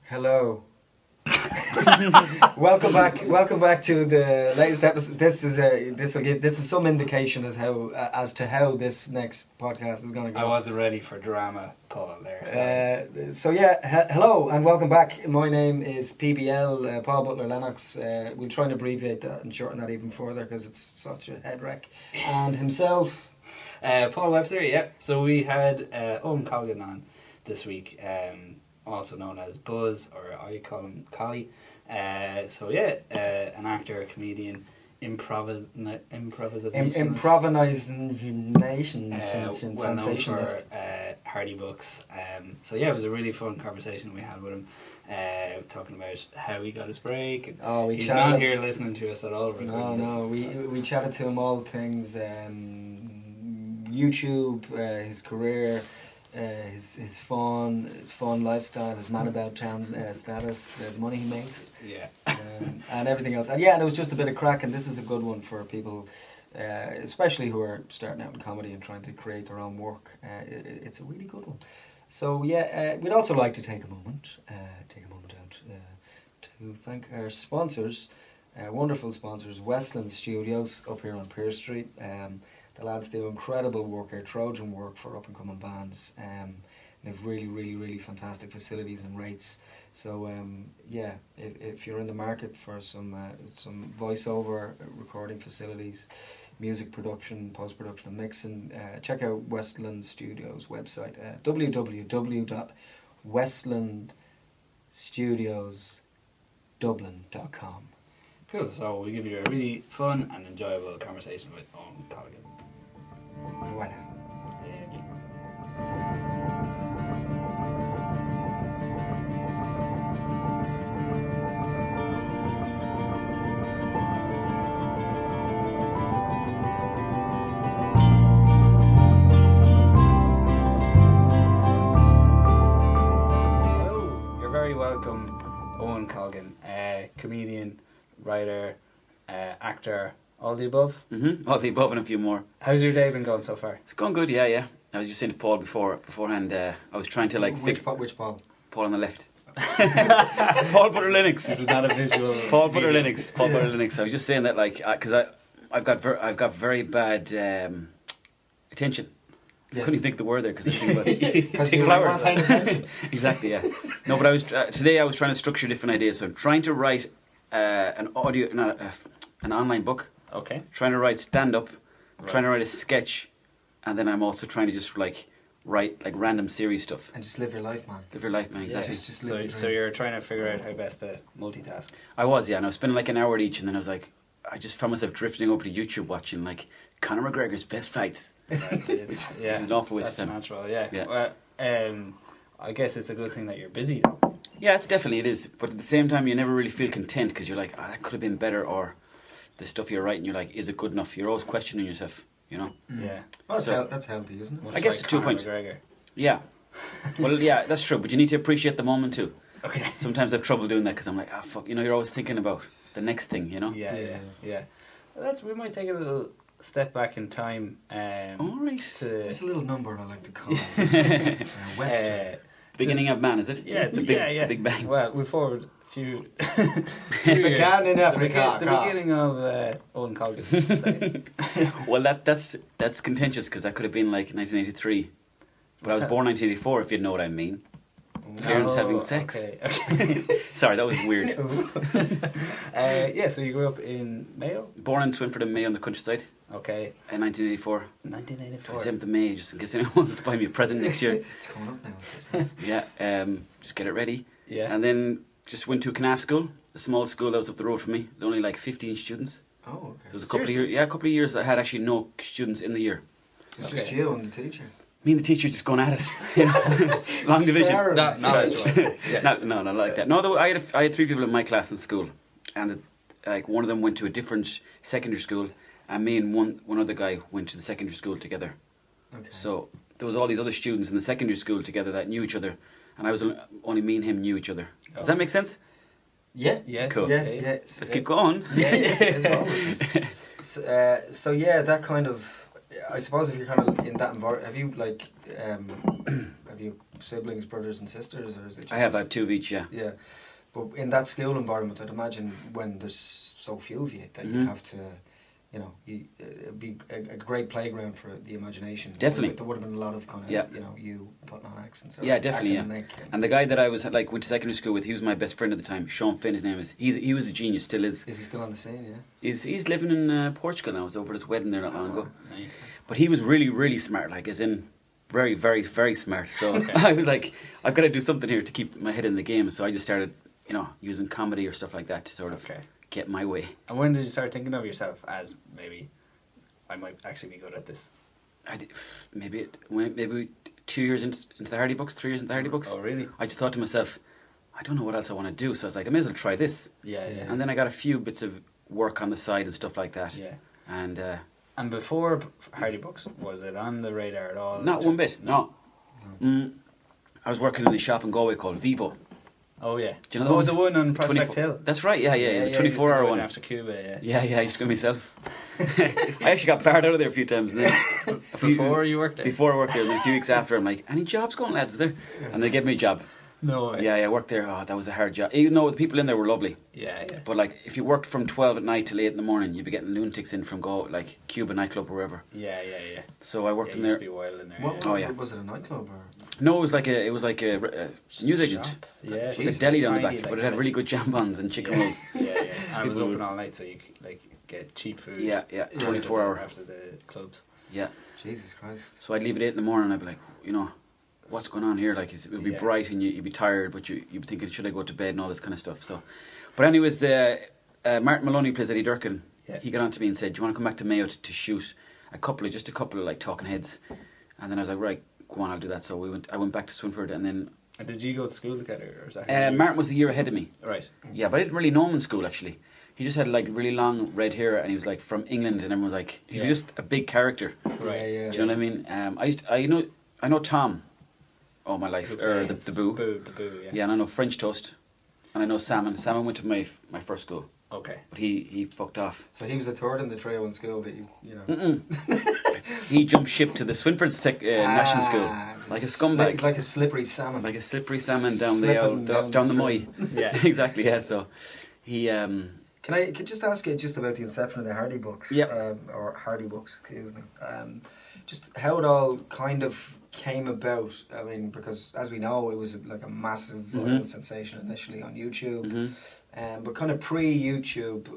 Hello. Welcome back to the latest episode. This is some indication as to how this next podcast is going to go. I wasn't ready for drama, Paul. There. Hello and welcome back. My name is PBL, Paul Butler Lennox. We'll try and abbreviate that and shorten that even further because it's such a head wreck. And himself, Paul Webster. Yeah. So we had Owen Colgan on this week. Also known as Buzz, or I call him Collie. An actor, comedian, improvisationist, well known for Hardy Books. It was a really fun conversation we had with him, talking about how he got his break. He's not here listening to us at all. We chatted to him all things, YouTube, his career. His fun lifestyle, his man about town status, the money he makes, and everything else. And it was just a bit of crack. And this is a good one for people, especially who are starting out in comedy and trying to create their own work. It's a really good one. So we'd also like to take a moment out to thank our sponsors, wonderful sponsors, Westland Studios up here on Pearse Street. The lads do incredible work here, Trojan work for up and coming bands. They've really, really, really fantastic facilities and rates. So if you're in the market for some voiceover recording facilities, music production, post production, and mixing, check out Westland Studios website, www.westlandstudiosdublin.com. Cool. So we give you a really fun and enjoyable conversation with Owen Colgan. Voilà. Hello, you're very welcome, Owen Colgan, comedian, writer, actor. All the above? Mm-hmm. All the above and a few more. How's your day been going so far? It's going good, yeah. I was just saying to Paul beforehand, I was trying to Which Paul? Paul on the left. Paul Butler Linux. This is not a visual. Paul Butler Linux. I was just saying that, because I've got very bad attention. Yes. I couldn't think of the word there because I think about flowers. Exactly, yeah. No, but today I was trying to structure different ideas. So I'm trying to write an online book. Okay. Trying to write stand-up, trying to write a sketch, and then I'm also trying to just write random series stuff. And just live your life, man. Live your life, man, exactly. So you're trying to figure out how best to multitask. I was, and I was spending an hour at each, and then I just found myself drifting over to YouTube watching Conor McGregor's best fights. Right. Which is an awful waste of time. Natural, yeah. Well, I guess it's a good thing that you're busy. Yeah, it is. But at the same time, you never really feel content because you're like, that could have been better, or the stuff you're writing, you're like, is it good enough? You're always questioning yourself, you know? Yeah. Well, that's healthy, isn't it? I guess to a point. McGregor. Yeah. Well, yeah, that's true. But you need to appreciate the moment too. Okay. Sometimes I have trouble doing that because I'm like, fuck, you're always thinking about the next thing, you know? Yeah. Well, we might take a little step back in time. All right. It's a little number I like to call it. Webster. Beginning of man, is it? Yeah, the Big Bang. Well, we forward few Began in Africa. The beginning of Owen Colgan. Well, that's contentious because that could have been 1983, but I was born 1984. If you know what I mean. Parents having sex. Okay. Sorry, that was weird. So you grew up in Mayo? Born in Swinford and Mayo on the countryside. Okay. In 1984. 1984. 27th of May, just in case anyone wants to buy me a present next year. It's coming up now, so it's nice. Yeah, just get it ready. Yeah. And then just went to Canaf School, a small school that was up the road from me. There were only 15 students. Oh, okay. There was a couple of years that had actually no students in the year. So it's just you and the teacher. Me and the teacher just going at it. Long division. Not not like that. No, though, I had 3 people in my class in school, and one of them went to a different secondary school, and me and one other guy went to the secondary school together. Okay. So there was all these other students in the secondary school together that knew each other, and I was only me and him knew each other. Does that make sense? Yeah. Cool. Yeah. Let's keep going. Yeah. So that kind of, I suppose if you're kind of in that environment, have you have you siblings, brothers and sisters, or is it? Just I have 2 of each. Yeah. Yeah, but in that school environment, I'd imagine when there's so few of you that you have to, you know, it'd be a great playground for the imagination. Definitely. There would have been a lot of kind of, you know, you putting on accents. Yeah, definitely. Yeah. And the guy that I was went to secondary school with, he was my best friend at the time. Sean Finn, his name is. He was a genius, still is. Is he still on the scene? Yeah. He's living in Portugal now. I was over at his wedding there not long ago. Nice. But he was really, really smart. Like, as in, very, very, very smart. So I was like, I've got to do something here to keep my head in the game. So I just started, you know, using comedy or stuff like that to sort of get my way. And when did you start thinking of yourself as maybe I might actually be good at this? I did, maybe 2 years into the Hardy books, 3 years into the Hardy books. Oh, really? I just thought to myself, I don't know what else I want to do. So I was like, I may as well try this. Yeah. And then I got a few bits of work on the side and stuff like that. Yeah. And before Hardy books, was it on the radar at all? not one bit. No. I was working in a shop in Galway called Vivo. Oh yeah. Do you know the one on Prospect Hill? That's right. Yeah. The 24-hour one. After Cuba. Yeah. I just got myself. I actually got barred out of there a few times. And then Before you worked there? Before I worked there, and then a few weeks after, I'm like, any jobs going, lads? Is there? And they gave me a job. No way. Yeah, I worked there. Oh, that was a hard job. Even though the people in there were lovely. Yeah. But like, if you worked from 12 at night till 8 in the morning, you'd be getting lunatics in from like Cuba nightclub or wherever. Yeah. So I worked in Used there. to be wild in there. Was it a nightclub or? No, it was like a news agent. Shop. Yeah. With a deli down the Tiny, back, but it had really good jambons and chicken rolls. Yeah. And it was open all night, so you could like get cheap food. Yeah, 24 hour. After the clubs. Yeah. Jesus Christ. So I'd leave at 8 in the morning and I'd be like, you know, what's going on here? Like, it would be bright and you'd be tired, but you'd be thinking, should I go to bed and all this kind of stuff. So, but anyways, Martin Maloney plays Eddie Durkin. Yeah. He got on to me and said, do you want to come back to Mayo to shoot a couple of like talking heads? And then I was like, right, go on, I'll do that. So I went back to Swinford and then... And did you go to school together? Or was that Martin was the year ahead of me. Right. Yeah, but I didn't really know him in school, actually. He just had like really long red hair and he was like from England and everyone was like, he was just a big character. Right. Yeah. Do you know what I mean? I know Tom all my life, or the Boo. The Boo, yeah. Yeah, and I know French Toast, and I know Salmon. Salmon went to my first school. Okay. But he fucked off. So he was the third in the trio in school that you know. He jumped ship to the Swinford National School like a scumbag, like a slippery salmon, down the Moy. Yeah, exactly. Yeah, so he. Can I just ask you just about the inception of the Hardy books? Yeah. Or Hardy books, excuse me. Just how it all kind of came about. I mean, because as we know, it was like a massive viral sensation initially on YouTube, but kind of pre-YouTube,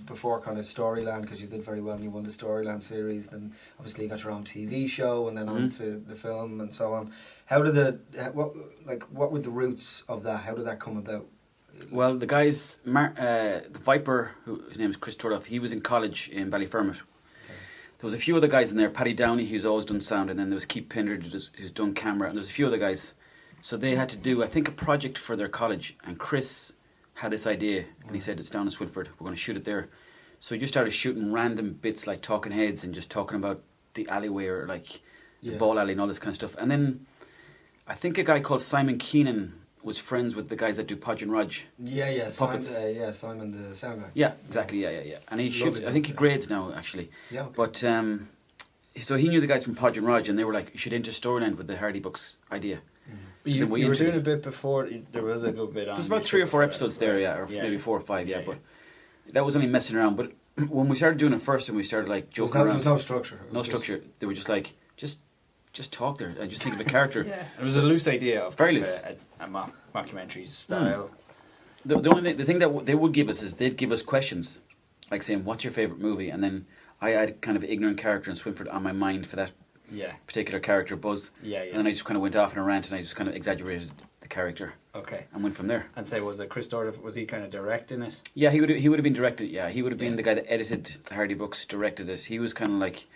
before kind of Storyland, because you did very well and you won the Storyland series. Then obviously you got your own TV show, and then on to the film and so on. How did what were the roots of that? How did that come about? Well, the guys, the Viper, his name is Chris Turloff, he was in college in Ballyfermot. There was a few other guys in there, Paddy Downey, who's always done sound, and then there was Keith Pinder, who's done camera, and there's a few other guys. So they had to do, I think, a project for their college, and Chris had this idea, and he said, it's down in Swinford, we're going to shoot it there. So he just started shooting random bits like talking heads and just talking about the alleyway or like the ball alley and all this kind of stuff. And then I think a guy called Simon Keenan was friends with the guys that do Podge and Rog. Yeah, puppets. Simon the sound guy. Yeah, exactly. Yeah. And he shoots. I think he grades now actually. Yeah. Okay. But so he knew the guys from Podge and Rog, and they were like, "You should enter Storyland with the Hardy books idea." So you were doing a bit before. There was a good bit on. There was about 3 or 4 episodes there, or maybe 4 or 5. Yeah, but that was only messing around. But when we started doing it first, and we started like joking around, there was no structure. No structure. They were just like, just talk there. I just think of a character. Yeah, it was a loose idea of very loose. A mockumentary style. The thing that they would give us is they'd give us questions, like saying, "What's your favorite movie?" And then I had kind of ignorant character in Swinford on my mind for that particular character, Buzz. Yeah. And then I just kind of went off in a rant and I just kind of exaggerated the character. Okay. And went from there. And say, was it Chris Dorff? Was he kind of directing it? Yeah, he would have been directed. Yeah, he would have been the guy that edited the Hardy books, directed it. He was kind of like.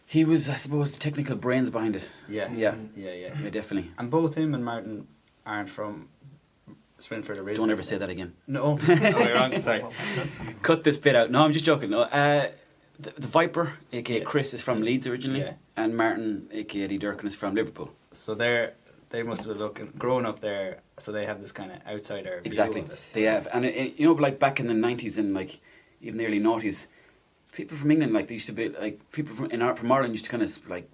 He was, I suppose, the technical brains behind it. Yeah, definitely. And both him and Martin aren't from Swinford originally. Don't ever say that again. No, you're wrong. Sorry. Cut this bit out. No, I'm just joking. No, the Viper, aka Chris, is from Leeds originally, and Martin, aka Eddie Durkin, is from Liverpool. So they must have been growing up there, so they have this kind of outsider exactly. view of it. They have, and like back in the 90s and like even the early 90s. People from England, like they used to be like people from Ireland used to kind of like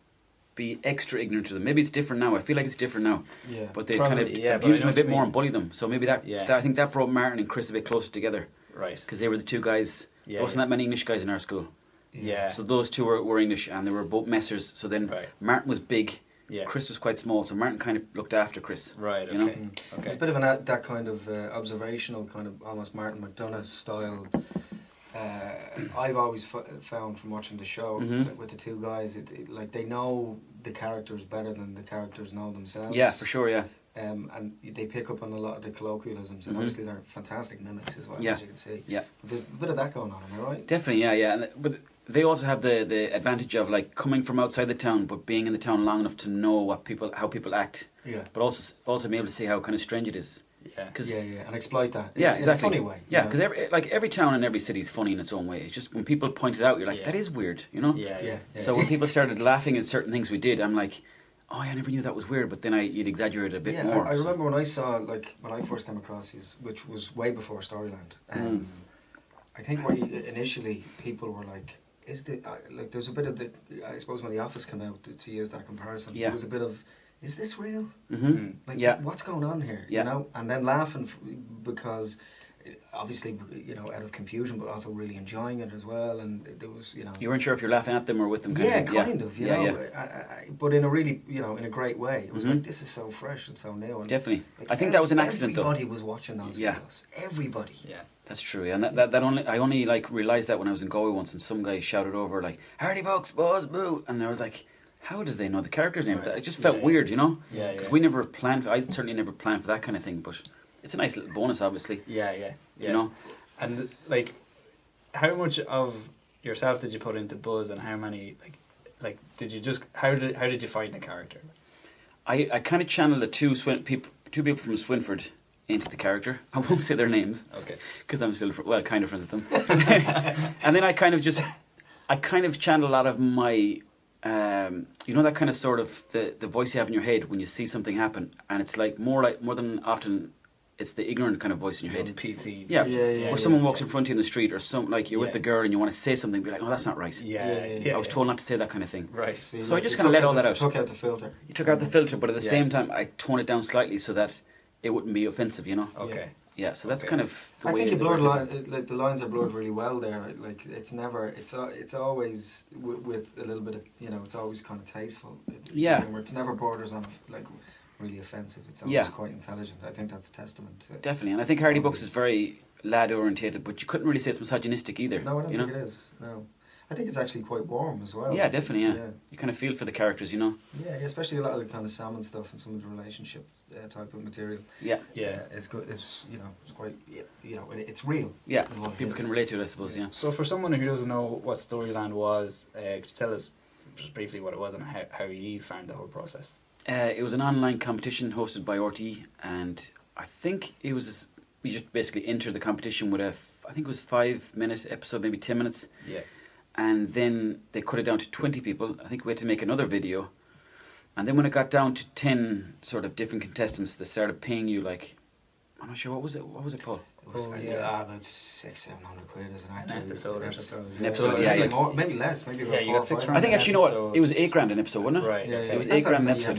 be extra ignorant to them. Maybe it's different now. I feel like it's different now. Yeah. But they Probably, kind of yeah, abuse but I them know a bit what you more mean. and bully them. So maybe that I think that brought Martin and Chris a bit closer together. Right. Because they were the two guys. Yeah, There wasn't that many English guys in our school. Yeah. So those two were English, and they were both messers. So then Martin was big. Yeah. Chris was quite small, so Martin kind of looked after Chris. Right. Okay. You know? Okay. It's a bit of that kind of observational, kind of almost Martin McDonagh style. I've always found from watching the show with the two guys, like they know the characters better than the characters know themselves. Yeah, for sure. Yeah. And they pick up on a lot of the colloquialisms, and obviously they're fantastic mimics as well, Yeah. as you can see. Yeah. But there's a bit of that going on, am I right? Definitely. Yeah. But they also have the advantage of like coming from outside the town, but being in the town long enough to know how people act. Yeah. But also being able to see how kind of strange it is. Yeah. Yeah, and exploit that. Yeah, in exactly. a funny way. Yeah, because every town and every city is funny in its own way. It's just when people point it out, you're like, that is weird, you know? Yeah. So when people started laughing at certain things we did, I'm like, oh, I never knew that was weird. But then you'd exaggerate it a bit more. I remember when I saw, like, when I first came across these, which was way before Storyland. I think initially people were like, like, there's a bit of I suppose when The Office came out, to use that comparison, there was a bit of, is this real? Like, what's going on here? Yeah. You know, and then laughing because obviously, you know, out of confusion, but also really enjoying it as well. And there was, you know, You weren't sure if you're laughing at them or with them. you know, but in a really, you know, in a great way. It was like, this is so fresh and so new. And Definitely. like, I think that was an accident, though. Everybody was watching those videos. Everybody. Yeah. That's true, yeah. And I only like realised that when I was in Galway once, and some guy shouted over like, "Hardy Bucks, boys, boo!" And I was like, how did they know the character's name? It just felt weird, you know? Yeah. Because we never planned. I certainly never planned for that kind of thing, but it's a nice little bonus, obviously. Yeah. You know. And like, how much of yourself did you put into Buzz, and how many like did you just how did you find the character? I kind of channeled the two people from Swinford into the character. I won't say their names, Okay. because I'm still kind of friends with them. And then I kind of channeled a lot of my, you know, that kind of sort of the voice you have in your head when you see something happen, and it's like more than often. It's the ignorant kind of voice in your head. PC. Yeah. Or someone walks yeah. in front of you in the street, or some like you're with the girl and you want to say something, be like, "Oh, that's not right." Yeah. I was told not to say that kind of thing. Right. So I just kind of let all that out. Took out the filter. You took out the filter, but at the same time, I toned it down slightly so that it wouldn't be offensive. You know. Okay. Yeah. So that's kind of. The I way think you they blurred work it. like the lines are blurred really well there. Like it's never, it's always with a little bit of, you know, it's always kind of tasteful. It's never borders on like really offensive. It's always quite intelligent. I think that's testament to Definitely, and I think Hardy Bucks is very lad orientated, but you couldn't really say it's misogynistic either. No, I don't you think know? it is. No, I think it's actually quite warm as well. Yeah, definitely. Yeah. You kind of feel for the characters, you know. Yeah, especially a lot of the kind of salmon stuff and some of the relationship type of material. Yeah. It's good. It's, you know, it's quite, you know, it's real. Yeah, people can relate to it, I suppose. Yeah. So for someone who doesn't know what Storyland was, could you tell us just briefly what it was and how you found the whole process? It was an online competition hosted by RTE, and I think it was you just basically entered the competition with I think it was 5-minute episode, maybe 10 minutes. Yeah. And then they cut it down to 20 people. I think we had to make another video. And then when it got down to 10 sort of different contestants, they started paying you like, I'm not sure, what was it called? About 600-700 quid as an episode or something. An episode, yeah. More, maybe less, maybe about you got 6 I think actually, you know what, it was $8,000 an episode, wasn't it? Right. It was $8,000 an episode.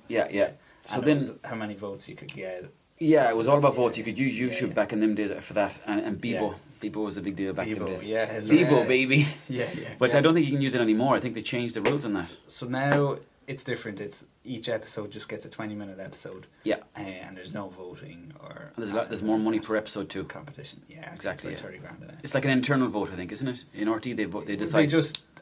Yeah. So and then, how many votes you could get? Yeah, it was all about votes. You could use YouTube back in them days for that, and Bebo. Bebo was the big deal back in them days. Yeah, Bebo, baby. Yeah. But I don't think you can use it anymore. I think they changed the rules on that. So now it's different. It's each episode just gets a 20-minute episode. Yeah. And there's no voting or. And there's more money per episode too. Competition. Yeah, exactly. It's like $30,000 in it. It's like an internal vote, I think, isn't it? In RT, they decide.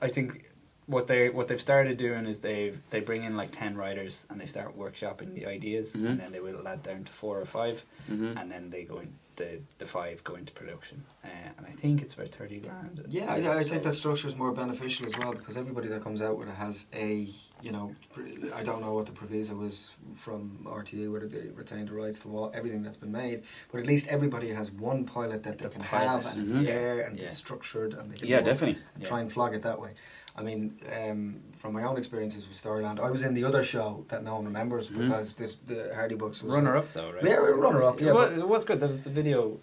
I think. What they've started doing is they bring in like 10 writers and they start workshopping the ideas, and then they whittle that down to 4 or 5, and then they go in the 5 go into production, and I think it's about $30,000. Yeah, I think that structure is more beneficial as well, because everybody that comes out with it has a, you know, I don't know what the proviso is from RTE, whether they retain the rights to everything that's been made, but at least everybody has one pilot that they can have, and it's there and it's structured, and they can definitely try and flog it that way. I mean, from my own experiences with Storyland, I was in the other show that no one remembers because the Hardy Bucks was runner-up though, right? Yeah, runner-up. Yeah, it was good. That was the video.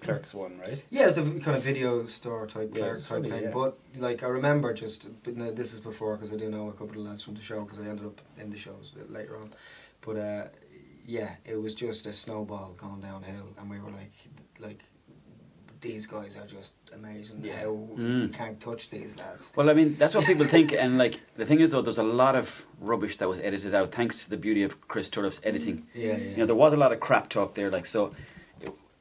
Clerks 1, right? Yeah, it's the kind of video store type Yeah, clerk type thing. yeah. But like I remember but no, this is before because I do know a couple of lads from the show because I ended up in the shows later on. But yeah, it was just a snowball going downhill, and we were like. These guys are just amazing. Yeah. How you can't touch these lads. Well, I mean, that's what people think, and like the thing is, though, there's a lot of rubbish that was edited out thanks to the beauty of Chris Turduff's editing. Yeah. You know, there was a lot of crap talk there, like so.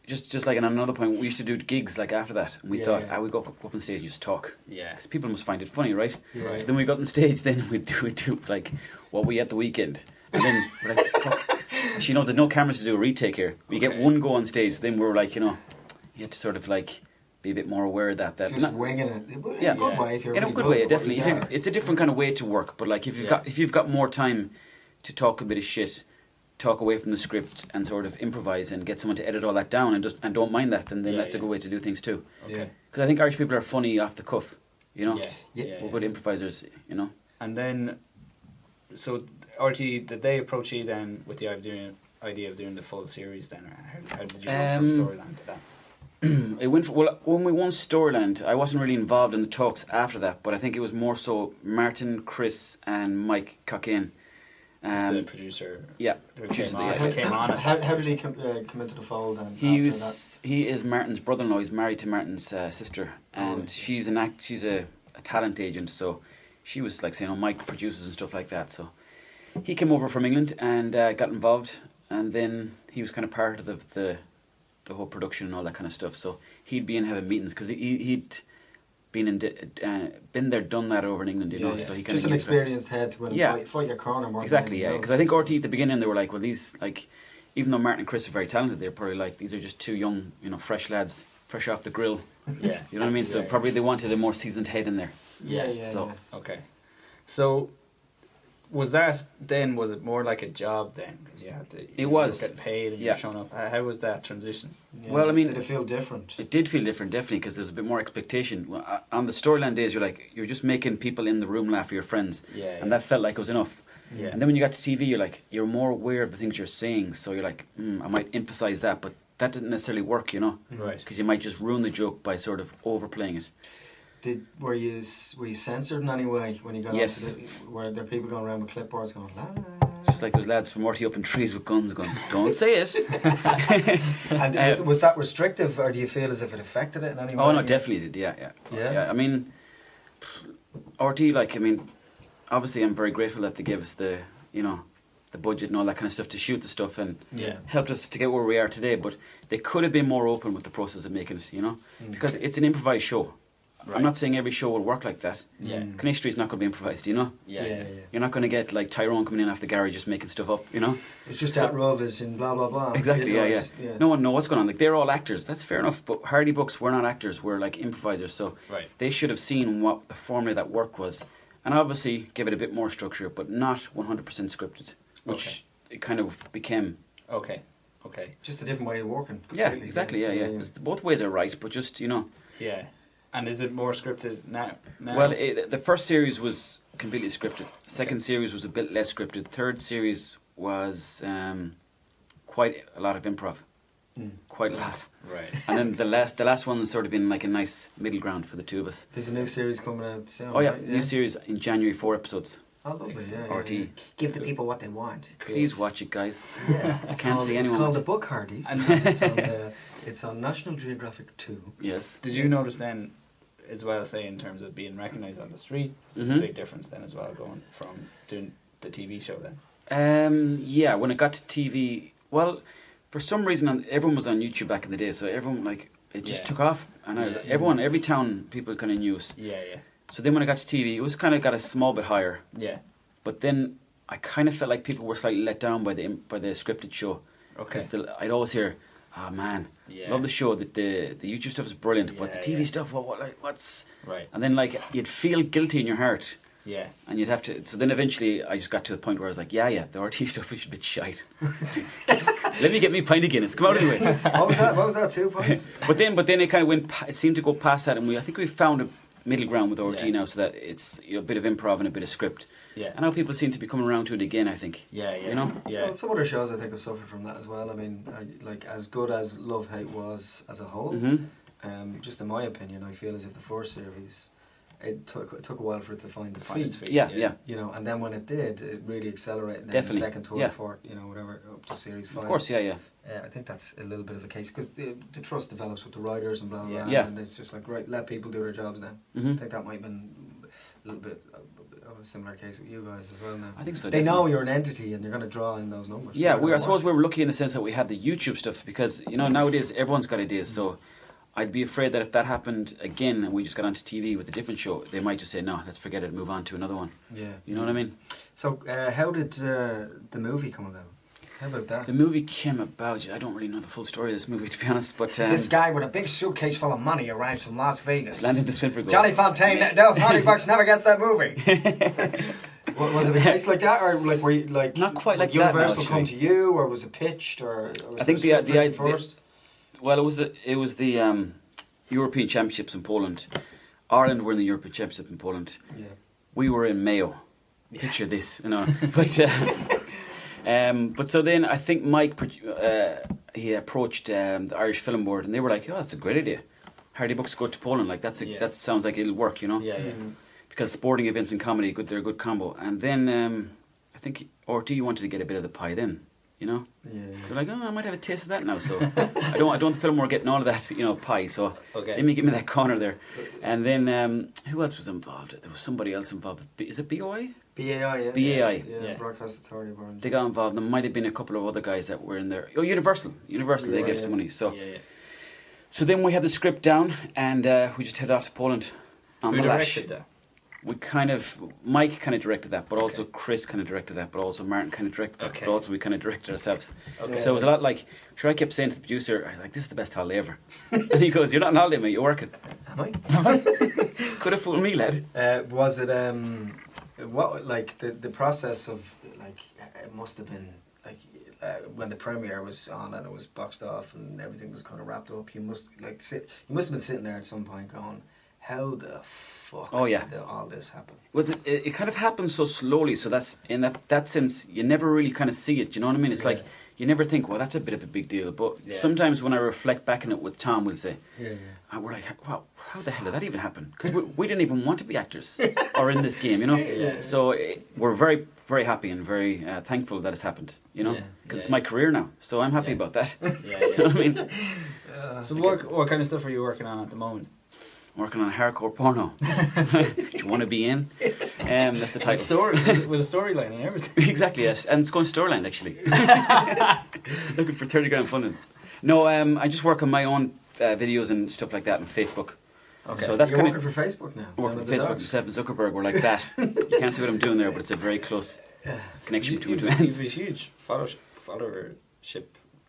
Just like on another point, we used to do gigs like after that, and we thought, we go up on stage and just talk. Yeah. Because people must find it funny, right? Yeah. So then we got on stage, then we'd do like what we had the weekend, and then we're like, fuck. You know, there's no cameras to do a retake here. We get one go on stage, so then we were like, you know, you had to sort of like be a bit more aware of that. Just not, winging it. In Yeah. a good way. If you're in a really good good way, at what definitely. you are. It's a different kind of way to work, but like if you've got more time to talk a bit of shit, talk away from the script and sort of improvise and get someone to edit all that down and don't mind that, then that's a good way to do things too. Okay. Because I think Irish people are funny off the cuff, you know. Yeah. We're good improvisers, you know. And then, so RT, did they approach you then with the idea of doing the full series then, or how did you go from Storyland to that? It went when we won Storyland. I wasn't really involved in the talks after that, but I think it was more so Martin, Chris, and Mike Cockayne. The producer. Yeah, Who came on it. How did he come into the fold then? He is Martin's brother-in-law. He's married to Martin's sister, and she's a talent agent. So she was like saying, "Oh, Mike produces and stuff like that." So he came over from England and got involved, and then he was kind of part of the whole production and all that kind of stuff. So he'd be in having meetings because he'd been there, done that over in England, you know. So he just an experienced head to fight your corner more. Exactly, yeah. Because I think RT at the beginning they were like, well, these like, even though Martin and Chris are very talented, they're probably like these are just two young, you know, fresh lads, fresh off the grill. Yeah, you know what I mean. So probably they wanted a more seasoned head in there. Okay. So was it more like a job then? Because you had to. You were getting paid and you were showing up. How was that transition? Yeah, well, I mean, did it feel different? It did feel different, definitely, because there's a bit more expectation. On the Storyland days, you're just making people in the room laugh, your friends, and that felt like it was enough. Yeah. And then when you got to TV, you're more aware of the things you're saying, so you're like, I might emphasize that, but that didn't necessarily work, you know, right? Because you might just ruin the joke by sort of overplaying it. Were you censored in any way when you got yes. were there people going around with clipboards going la, la, la. Just like those lads from Morty up in trees with guns going, don't say it. And was that restrictive, or do you feel as if it affected it in any way? Oh no, definitely did. Yeah. I mean, RT, obviously I'm very grateful that they gave us the budget and all that kind of stuff to shoot the stuff and helped us to get where we are today. But they could have been more open with the process of making it, you know, because it's an improvised show. Right. I'm not saying every show will work like that. Yeah. Connect Street's not going to be improvised, you know? Yeah. You're not going to get like Tyrone coming in off the garage just making stuff up, you know? It's just that Rovers and blah blah blah. Exactly, yeah. No one knows what's going on. Like, they're all actors. That's fair enough, but Hardy Bucks, we're not actors, we're like improvisers, so they should have seen what the formula that worked was, and obviously give it a bit more structure, but not 100% scripted, which it kind of became. Okay. Just a different way of working. Yeah, exactly, yeah. Both ways are right, but just, you know. Yeah. And is it more scripted now? Well, the first series was completely scripted. Second series was a bit less scripted. Third series was quite a lot of improv. Quite a lot. Right. And then the last one's sort of been like a nice middle ground for the two of us. There's a new series coming out soon. Oh yeah, new series in January, 4 episodes. Oh, lovely, RT. Give the people what they want. Please watch it, guys. Yeah. I can't see anyone. It's called The Book Hardies. It's on National Geographic 2. Yes. Did you notice then, as well, say in terms of being recognised on the street, it's a big difference then as well, going from doing the TV show then? Yeah, when it got to TV, well, for some reason everyone was on YouTube back in the day, so everyone it just took off, and every town people kind of knew us. Yeah. So then when I got to TV, it was kind of got a small bit higher. Yeah. But then I kind of felt like people were slightly let down by the scripted show. Okay. Because I'd always hear, "Oh man, love the show. That the YouTube stuff is brilliant, but the TV stuff, what's?" Right. And then you'd feel guilty in your heart. Yeah. And you'd have to. So then eventually, I just got to the point where I was like, "Yeah, the RT stuff is a bit shite." Let me get me a pint of Guinness. Come out anyway. What was that? 2 pints? But then it kind of went. It seemed to go past that, and I think we found middle ground with RT Yeah. now, so that it's a bit of improv and a bit of script. Yeah. And now people seem to be coming around to it again, I think. Yeah, yeah. You know? Yeah. Well, some other shows I think have suffered from that as well. I mean, like as good as Love Hate was as a whole, just in my opinion, I feel as if the first series, it took a while for it to find its feet. Yeah. You know, and then when it did, it really accelerated. Then Definitely. The second, third, fourth, you know, whatever, up to series 5. Of course, yeah. I think that's a little bit of a case because the trust develops with the writers and blah blah blah, Yeah. and it's just like, right, let people do their jobs now. Mm-hmm. I think that might have been a little bit of a similar case with you guys as well now. I think so. They definitely. know you're an entity and you're going to draw in those numbers. Yeah, You're I gonna suppose watch. we were lucky in the sense that we had the YouTube stuff because, you know, nowadays everyone's got ideas. So I'd be afraid that if that happened again and we just got onto TV with a different show, they might just say, no, let's forget it and move on to another one. Yeah. You know what I mean? So how did the movie come about? How about that? The movie came about, I don't really know the full story of this movie, to be honest, but... This guy with a big suitcase full of money arrives from Las Vegas. landed to Swinford. Johnny Fontaine, those $40 never gets that movie. Was it a case like that, or like were you like Not quite like that, Universal no, come to actually. you, or was it pitched, or was I think there a the script idea written first? Well, it was the European Championships in Poland. Ireland were in the European Championship in Poland. Yeah. We were in Mayo. Picture this, you know. But so then I think Mike, he approached the Irish Film Board, and they were like, "Oh, that's a great idea. Hardy Bucks go to Poland. Like that sounds like it'll work, you know." Yeah, yeah. Because sporting events and comedy, they're a good combo. And then I think RT wanted to get a bit of the pie then, you know. Yeah. So like, oh, I might have a taste of that now. So I don't want the film more getting all of that, you know, pie. So let me give me that corner there. And then who else was involved? There was somebody else involved. Is it BOI? BAI, yeah. BAI. Yeah, Broadcast Authority of Ireland. They got involved. There might have been a couple of other guys that were in there. Oh, Universal. They gave some money. So, so then we had the script down, and we just headed off to Poland. On Who the lash. directed that? Mike kind of directed that, but also Chris kind of directed that, but also Martin kind of directed that, but also we kind of directed ourselves. Okay. So it was a lot like, sure, I kept saying to the producer, I was like, this is the best holiday ever. And he goes, you're not on holiday, mate, you're working. Am I? Could have fooled me, lad. Was it what like the process of like it must have been like when the premiere was on and it was boxed off and everything was kind of wrapped up. You must have been sitting there at some point going, how the fuck did all this happen? Well, it kind of happens so slowly, so that's in that sense you never really kind of see it. You know what I mean? It's like you never think, well, that's a bit of a big deal. But sometimes when I reflect back on it with Tom, we'll say, and we're like, wow, how the hell did that even happen? Because we didn't even want to be actors or in this game, you know. So we're very, very happy and very thankful that it's happened, you know, because it's my career now. So I'm happy about that. You know what I mean? So what kind of stuff are you working on at the moment? Working on hardcore porno. Do you want to be in? That's the title. With a storyline and everything. Exactly, yes. And it's going to Storyland, actually. Looking for 30 grand funding. No, I just work on my own videos and stuff like that on Facebook. Okay. So that's You're kind working for Facebook now? Working for Facebook. Stephen Zuckerberg, we're like that. You can't see what I'm doing there, but it's a very close connection to it. You have a huge followership,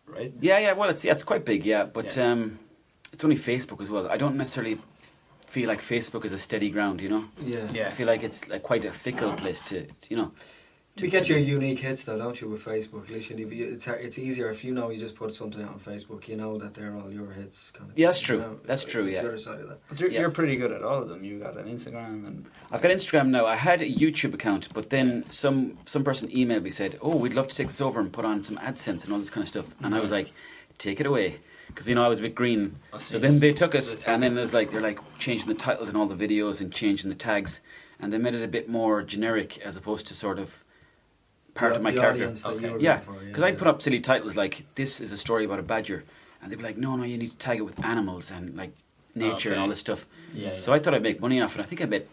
right? Yeah, well, it's quite big, but it's only Facebook as well. I don't necessarily feel like Facebook is a steady ground, you know. I feel like it's like quite a fickle place to you know. You get your unique hits though, don't you, with Facebook? At least it's easier if you know you just put something out on Facebook. You know that they're all your hits, kind of. Yeah, that's thing, true. You know? That's true. It's Yeah. the other side of that. But you're pretty good at all of them. You got an Instagram and I've got Instagram now. I had a YouTube account, but then some person emailed me said, "Oh, we'd love to take this over and put on some AdSense and all this kind of stuff." And I was like, "Take it away." Because, you know, I was a bit green. So then they took it, and then they're like changing the titles in all the videos and changing the tags. And they made it a bit more generic as opposed to sort of part of my character. Yeah, because I put up silly titles like, this is a story about a badger. And they'd be like, no, you need to tag it with animals and like nature and all this stuff. So I thought I'd make money off it. I think I made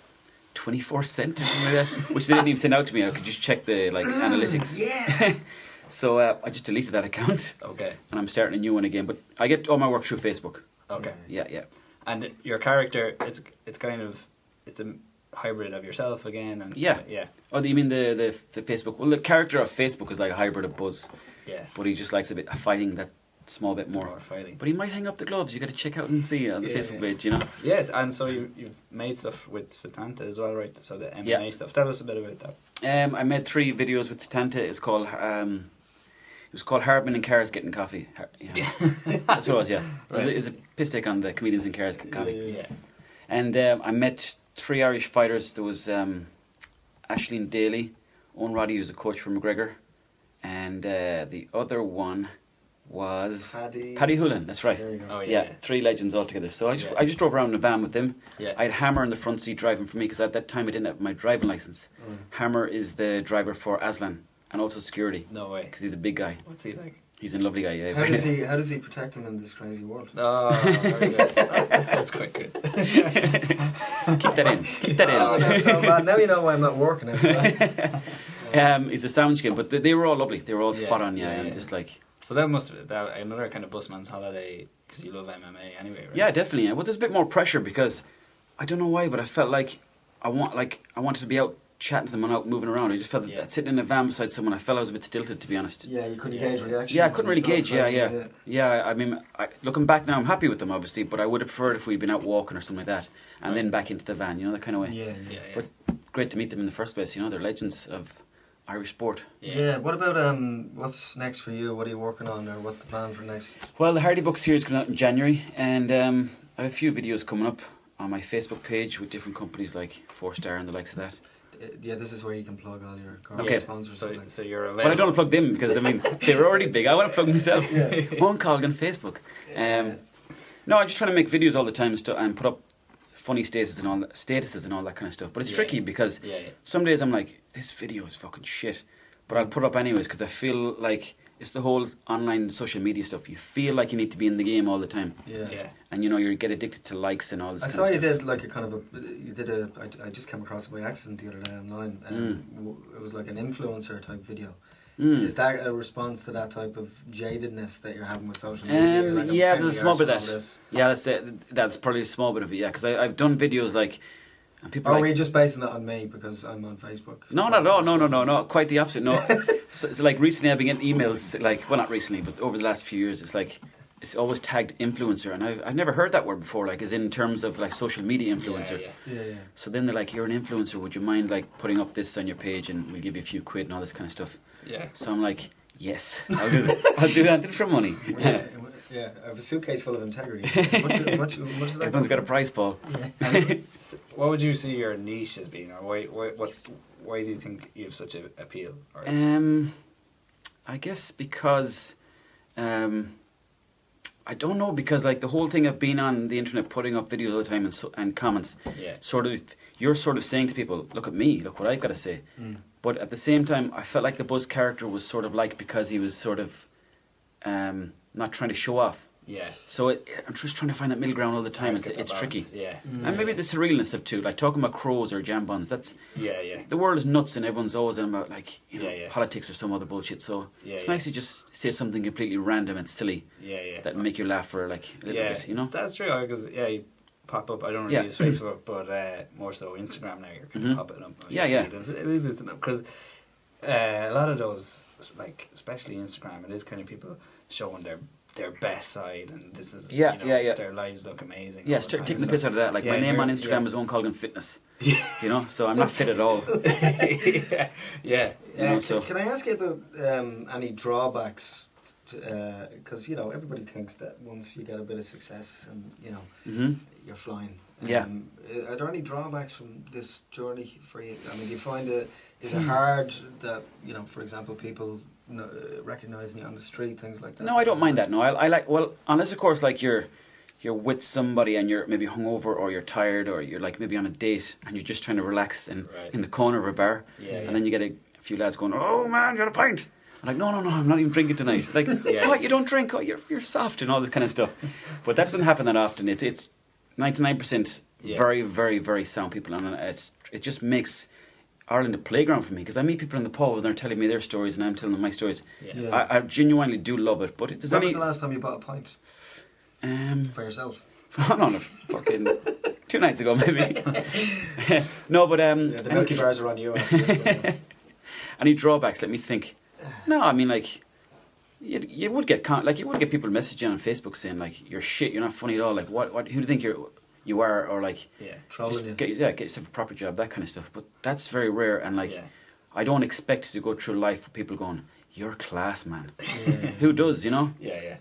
24 cents or something like that, which they didn't even send out to me. I could just check the like analytics. So I just deleted that account. Okay. And I'm starting a new one again. But I get all my work through Facebook. Okay. Yeah. And your character, it's kind of it's a hybrid of yourself again. And yeah. Oh, do you mean the Facebook? Well, the character of Facebook is like a hybrid of Buzz. Yeah. But he just likes a bit of fighting, that small bit more. Fighting. But he might hang up the gloves. You got to check out and see on the Facebook page, you know. Yes, and so you've made stuff with Satanta as well, right? So the MMA stuff. Tell us a bit about that. I made 3 videos with Satanta. It's called it was called Hardman and Cars Getting Coffee. That's what it was. Yeah. Right. It's a piss take on the comedians in cars getting coffee. And I met 3 Irish fighters. There was Aisling Daly, Owen Roddy, who's a coach for McGregor, and the other one was Paddy Hoolan. That's right. There you go. Oh, Yeah, 3 legends altogether. So I just drove around in a van with them. Yeah. I had Hammer in the front seat driving for me because at that time I didn't have my driving license. Hammer is the driver for Aslan and also security. No way. Because he's a big guy. What's he like? He's a lovely guy. Yeah. How does he protect them in this crazy world? Oh, very good. That's quite good. Keep that in. Keep that in. Oh, that's so bad. Now you know why I'm not working. He's a sound skin, but they were all lovely. They were all spot on, and just like. So that must have been another kind of busman's holiday because you love MMA anyway, right? Yeah, definitely. Yeah. Well, there's a bit more pressure because I don't know why, but I felt like I wanted to be out chatting to them and out moving around. I just felt that sitting in a van beside someone, I felt I was a bit stilted, to be honest. Yeah, you couldn't gauge reactions. Yeah, I couldn't really gauge. Yeah. I mean, looking back now, I'm happy with them, obviously, but I would have preferred if we'd been out walking or something like that, and then back into the van, that kind of way. Yeah. But great to meet them in the first place. They're legends of Irish sport. Yeah. What about what's next for you? What are you working on, or what's the plan for next? Well, the Hardy Book series coming out in January, and I have a few videos coming up on my Facebook page with different companies like 4-Star and the likes of that. Yeah, this is where you can plug all your sponsors. So you're available. Well, I don't want to plug them because they were already big. I want to plug myself. Owen Colgan Facebook. No, I'm just trying to make videos all the time and put up funny statuses and all that kind of stuff. But it's tricky because some days I'm like, this video is fucking shit, but I'll put it up anyways because I feel like it's the whole online social media stuff. You feel like you need to be in the game all the time. Yeah. And you get addicted to likes and all this. I saw you did like a kind of I just came across it by accident the other day online. It was like an influencer type video. Is that a response to that type of jadedness that you're having with social media? There's a small bit of that. Yeah, that's probably a small bit of it. Yeah, because I've done videos like. And people are we just basing that on me because I'm on Facebook? No, not at all. No. Quite the opposite. No. So like recently I've been getting emails, not recently, but over the last few years, it's like, it's always tagged influencer. And I've never heard that word before, like as in terms of like social media influencer. Yeah. So then they're like, you're an influencer, would you mind like putting up this on your page and we'll give you a few quid and all this kind of stuff. Yeah. So I'm like, yes, I'll do that. I'll do that for money. Yeah, I have a suitcase full of integrity. Much is that? Everyone's got a price, Paul. Yeah. What would you see your niche as being, or why do you think you have such an appeal? Or? I guess because I don't know, because like the whole thing of being on the internet, putting up videos all the time and comments, you're sort of saying to people, look at me, look what I've got to say. But at the same time, I felt like the Buzz character was sort of like, because he was sort of not trying to show off. Yeah. So I'm just trying to find that middle ground all the time. It's tricky. Yeah. And maybe the surrealness of too, like talking about crows or jambons. That's the world is nuts and everyone's always on about like politics or some other bullshit. So it's nice to just say something completely random and silly. That make you laugh for like a little bit. That's true, because you pop up. I don't really use Facebook, but more so Instagram now. You're kind of popping up. It is because a lot of those, like especially Instagram, it is kind of people showing their best side, and this is their lives look amazing. Yeah, start taking the piss out of that. Like my name on Instagram is Owen Colgan Fitness. So I'm not fit at all. Can I ask you about any drawbacks? Because everybody thinks that once you get a bit of success and you're flying. Are there any drawbacks from this journey for you? I mean, do you find is it hard that for example, people recognizing you on the street, things like that? No, I don't mind that. No, I like, well, unless of course like you're with somebody and you're maybe hungover or you're tired or you're like maybe on a date and you're just trying to relax in the corner of a bar, and then you get a few lads going, oh man, you got a pint. I'm like, no, I'm not even drinking tonight. Like, what, you don't drink? Oh, you're soft and all this kind of stuff. But that doesn't happen that often. It's 99% very, very, very sound people, and it just makes Ireland a playground for me, because I meet people in the pub and they're telling me their stories and I'm telling them my stories. I genuinely do love it. But when was the last time you bought a pint? For yourself? no, fucking 2 nights ago maybe. No, but the Milky Bars are on you. Any drawbacks? Let me think. No, I mean like you would get people messaging on Facebook saying like you're shit, you're not funny at all. Like what who do you think you are, or like trolling you. Get yourself a proper job, that kind of stuff. But that's very rare, and like I don't expect to go through life with people going, "You're class, man." Who does, Yeah.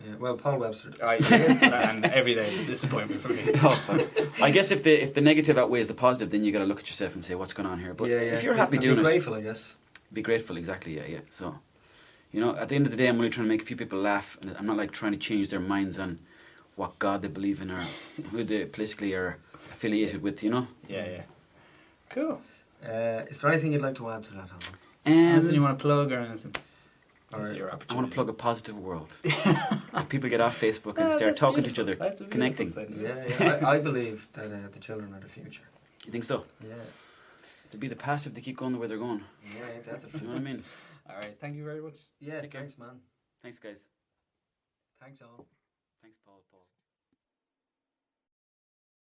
Yeah, well, Paul Webster. And every day is a disappointment for me. I guess if the negative outweighs the positive, then you got to look at yourself and say, what's going on here? But if you're happy doing be grateful, I guess. Be grateful, exactly. Yeah. So, at the end of the day, I'm only trying to make a few people laugh, and I'm not like trying to change their minds on what God they believe in or who they politically are affiliated with. Yeah. Cool. Is there anything you'd like to add to that, Alan? Anything you want to plug or anything? I want to plug a positive world. People get off Facebook and start talking to each other, connecting. Yeah. I believe that the children are the future. You think so? Yeah. To be the passive, they keep going the way they're going. Yeah, that's the truth. You know what I mean? All right, thank you very much. Yeah, thanks, man. Thanks, guys. Thanks, all. Thanks, Paul.